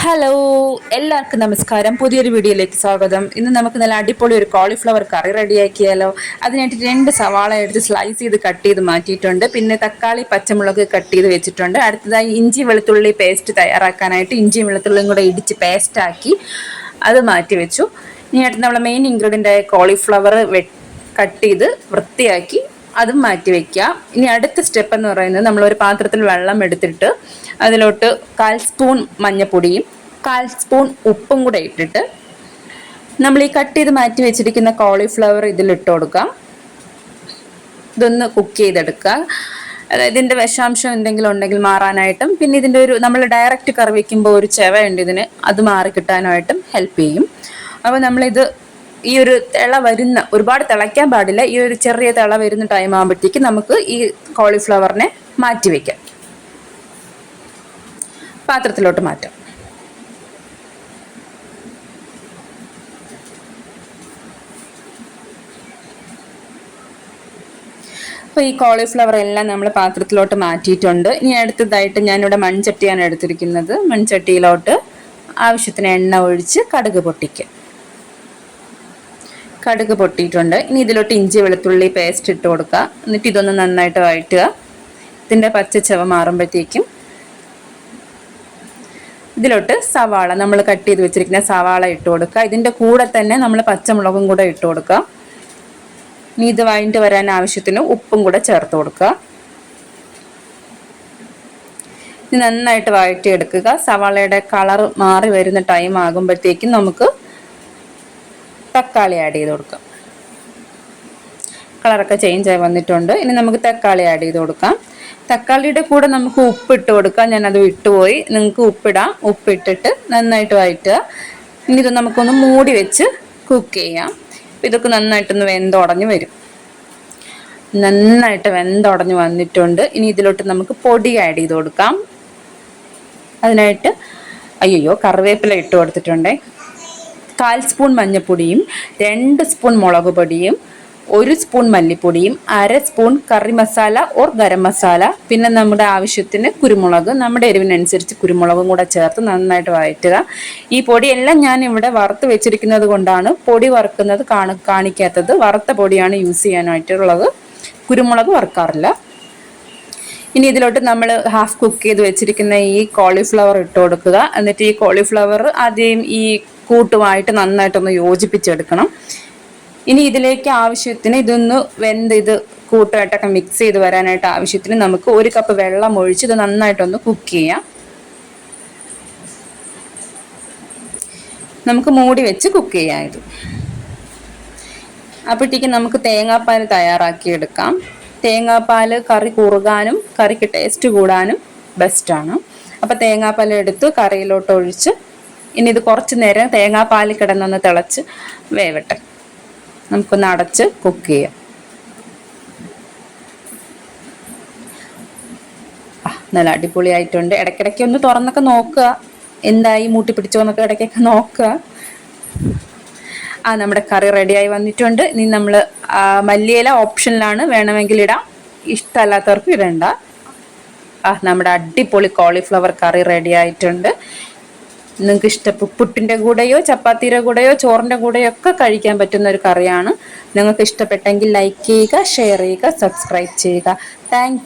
Hello, എല്ലാവർക്കും നമസ്കാരം. പുതിയൊരു വീഡിയോയിലേക്ക് സ്വാഗതം. ഇന്ന് നമുക്ക് നല്ല അടിപൊളി ഒരു കോളിഫ്ലവർ കറി റെഡിയാക്കിയാലോ. അതിനായിട്ട് 2 സവാള എടുത്ത് സ്ലൈസ് ചെയ്ത് കട്ട് ചെയ്ത് മാറ്റിയിട്ടുണ്ട്. പിന്നെ തക്കാളി, പച്ചമുളക് കട്ട് ചെയ്ത് വെച്ചിട്ടുണ്ട്. അടുത്തതായി ഇഞ്ചി വെളുത്തുള്ളി പേസ്റ്റ് തയ്യാറാക്കാനായിട്ട് ഇഞ്ചിയും വെളുത്തുള്ളിയും കൂടെ ഇടിച്ച് പേസ്റ്റാക്കി അത് മാറ്റി വെച്ചു. ഇനി അടുത്ത് നമ്മളെ മെയിൻ ഇൻഗ്രീഡിയൻ്റ് ആയ കോളിഫ്ലവർ കട്ട് ചെയ്ത് വൃത്തിയാക്കി അതും മാറ്റി വെക്കുക. ഇനി അടുത്ത സ്റ്റെപ്പ് എന്ന് പറയുന്നത്, നമ്മളൊരു പാത്രത്തിൽ വെള്ളം എടുത്തിട്ട് അതിലോട്ട് 1/4 സ്പൂൺ മഞ്ഞൾപ്പൊടിയും 1/4 സ്പൂൺ ഉപ്പും കൂടെ ഇട്ടിട്ട് നമ്മൾ ഈ കട്ട് ചെയ്ത് മാറ്റി വെച്ചിരിക്കുന്ന കോളിഫ്ലവർ ഇതിലിട്ട് കൊടുക്കാം. ഇതൊന്ന് കുക്ക് ചെയ്തെടുക്കുക. അതായത് ഇതിൻ്റെ വിഷാംശം എന്തെങ്കിലും ഉണ്ടെങ്കിൽ മാറാനായിട്ടും, പിന്നെ ഇതിൻ്റെ നമ്മൾ ഡയറക്റ്റ് കറി വയ്ക്കുമ്പോൾ ഒരു ചെവയുണ്ട് ഇതിന്, അത് മാറി കിട്ടാനായിട്ടും ഹെൽപ്പ് ചെയ്യും. അപ്പോൾ നമ്മളിത് ഈ ഒരു തിള വരുന്ന, ഒരുപാട് തിളയ്ക്കാൻ പാടില്ല, ഈ ഒരു ചെറിയ തിള വരുന്ന ടൈം ആകുമ്പോഴത്തേക്ക് നമുക്ക് ഈ കോളിഫ്ലവറിനെ മാറ്റി വയ്ക്കാം. പാത്രത്തിലോട്ട് മാറ്റാം. അപ്പോൾ ഈ കോളിഫ്ലവർ എല്ലാം നമ്മൾ പാത്രത്തിലോട്ട് മാറ്റിയിട്ടുണ്ട്. ഇനി അടുത്തതായിട്ട് ഞാനിവിടെ മൺചട്ടിയാണ് എടുത്തിരിക്കുന്നത്. മൺചട്ടിയിലോട്ട് ആവശ്യത്തിന് എണ്ണ ഒഴിച്ച് കടുക് പൊട്ടിക്കുക. കടുക് പൊട്ടിയിട്ടുണ്ട്. ഇനി ഇതിലോട്ട് ഇഞ്ചി വെളുത്തുള്ളി പേസ്റ്റ് ഇട്ട് കൊടുക്കുക. എന്നിട്ട് ഇതൊന്ന് നന്നായിട്ട് വഴറ്റുക. ഇതിൻ്റെ പച്ചച്ചവ മാറുമ്പോഴത്തേക്കും ഇതിലോട്ട് സവാള, നമ്മൾ കട്ട് ചെയ്ത് വെച്ചിരിക്കുന്ന സവാള ഇട്ട് കൊടുക്കുക. ഇതിൻ്റെ കൂടെ തന്നെ നമ്മൾ പച്ചമുളകും കൂടെ ഇട്ട് കൊടുക്കുക. ഇനി ഇത് വഴണ്ട് വരാൻ ആവശ്യത്തിന് ഉപ്പും കൂടെ ചേർത്ത് കൊടുക്കുക. ഇത് നന്നായിട്ട് വഴറ്റിയെടുക്കുക. സവാളയുടെ കളർ മാറി വരുന്ന ടൈം ആകുമ്പോഴത്തേക്കും നമുക്ക് തക്കാളി ആഡ് ചെയ്ത് കൊടുക്കാം. കളറൊക്കെ ചേഞ്ച് ആയി വന്നിട്ടുണ്ട്. ഇനി നമുക്ക് തക്കാളി ആഡ് ചെയ്ത് കൊടുക്കാം. തക്കാളിയുടെ കൂടെ നമുക്ക് ഉപ്പിട്ട് കൊടുക്കാം. ഞാനത് വിട്ടുപോയി. നിങ്ങൾക്ക് ഉപ്പിടാം. ഉപ്പിട്ടിട്ട് നന്നായിട്ട് വഴറ്റുക. ഇനി ഇത് നമുക്കൊന്ന് മൂടി വെച്ച് കുക്ക് ചെയ്യാം. ഇതൊക്കെ നന്നായിട്ടൊന്ന് വെന്തുടഞ്ഞ് വരും. നന്നായിട്ട് വെന്തുടഞ്ഞ് വന്നിട്ടുണ്ട്. ഇനി ഇതിലോട്ട് നമുക്ക് പൊടി ആഡ് ചെയ്ത് കൊടുക്കാം. അതിനായിട്ട് കറിവേപ്പില ഇട്ട് കൊടുത്തിട്ടുണ്ടേ. 1/4 സ്പൂൺ മഞ്ഞൾപ്പൊടിയും 2 സ്പൂൺ മുളക് പൊടിയും 1 സ്പൂൺ മല്ലിപ്പൊടിയും 1/2 spoon curry masala or garam masala, പിന്നെ നമ്മുടെ ആവശ്യത്തിന് കുരുമുളക്, നമ്മുടെ എരിവിനനുസരിച്ച് കുരുമുളകും കൂടെ ചേർത്ത് നന്നായിട്ട് വഴറ്റുക. ഈ പൊടിയെല്ലാം ഞാൻ ഇവിടെ വറുത്ത് വെച്ചിരിക്കുന്നത് കൊണ്ടാണ് പൊടി വറുക്കുന്നത് കാണിക്കാത്തത്. വറുത്ത പൊടിയാണ് യൂസ് ചെയ്യാനായിട്ടുള്ളത്. കുരുമുളക് വറുക്കാറില്ല. ഇനി ഇതിലോട്ട് നമ്മൾ ഹാഫ് കുക്ക് ചെയ്ത് വെച്ചിരിക്കുന്ന ഈ കോളിഫ്ലവർ ഇട്ട് കൊടുക്കുക. എന്നിട്ട് ഈ കോളിഫ്ലവർ ആദ്യം ഈ കൂട്ടുമായിട്ട് നന്നായിട്ടൊന്ന് യോജിപ്പിച്ചെടുക്കണം. ഇനി ഇതിലേക്ക് ആവശ്യത്തിന് ഇതൊന്ന് ഇത് കൂട്ടുമായിട്ടൊക്കെ മിക്സ് ചെയ്ത് വരാനായിട്ട് ആവശ്യത്തിന് നമുക്ക് 1 കപ്പ് വെള്ളം ഒഴിച്ച് ഇത് നന്നായിട്ടൊന്ന് കുക്ക് ചെയ്യാം. നമുക്ക് മൂടി വെച്ച് കുക്ക് ചെയ്യാം. ഇത് അപ്പോഴത്തേക്ക് നമുക്ക് തേങ്ങാപ്പാൽ തയ്യാറാക്കിയെടുക്കാം. തേങ്ങാപ്പാൽ കറി കുറുകാനും കറിക്ക് ടേസ്റ്റ് കൂടാനും ബെസ്റ്റാണ്. അപ്പോൾ തേങ്ങാപ്പാൽ എടുത്ത് കറിയിലോട്ട് ഒഴിച്ച് ഇനി ഇത് കുറച്ച് നേരം തേങ്ങാപ്പാൽ കിടന്നൊന്ന് തിളച്ച് വേവട്ടെ. നമുക്കൊന്ന് അടച്ച് കുക്ക് ചെയ്യാം. നല്ല അടിപൊളിയായിട്ടുണ്ട്. ഇടയ്ക്കിടയ്ക്ക് ഒന്ന് തുറന്നൊക്കെ നോക്കുക, എന്തായി മൂട്ടി പിടിച്ചോ എന്നൊക്കെ ഇടയ്ക്കൊക്കെ നോക്കുക. നമ്മുടെ കറി റെഡിയായി വന്നിട്ടുണ്ട്. ഇനി നമ്മൾ മല്ലിയില ഓപ്ഷനിലാണ്, വേണമെങ്കിൽ ഇടാം, ഇഷ്ടമല്ലാത്തവർക്ക് ഇടണ്ട. നമ്മുടെ അടിപൊളി കോളിഫ്ലവർ കറി റെഡി ആയിട്ടുണ്ട്. നിങ്ങൾക്ക് പുട്ടിൻ്റെ കൂടെയോ ചപ്പാത്തിയുടെ കൂടെയോ ചോറിൻ്റെ കൂടെയോ ഒക്കെ കഴിക്കാൻ പറ്റുന്ന ഒരു കറിയാണ്. നിങ്ങൾക്ക് ഇഷ്ടപ്പെട്ടെങ്കിൽ ലൈക്ക് ചെയ്യുക, ഷെയർ ചെയ്യുക, സബ്സ്ക്രൈബ് ചെയ്യുക. താങ്ക്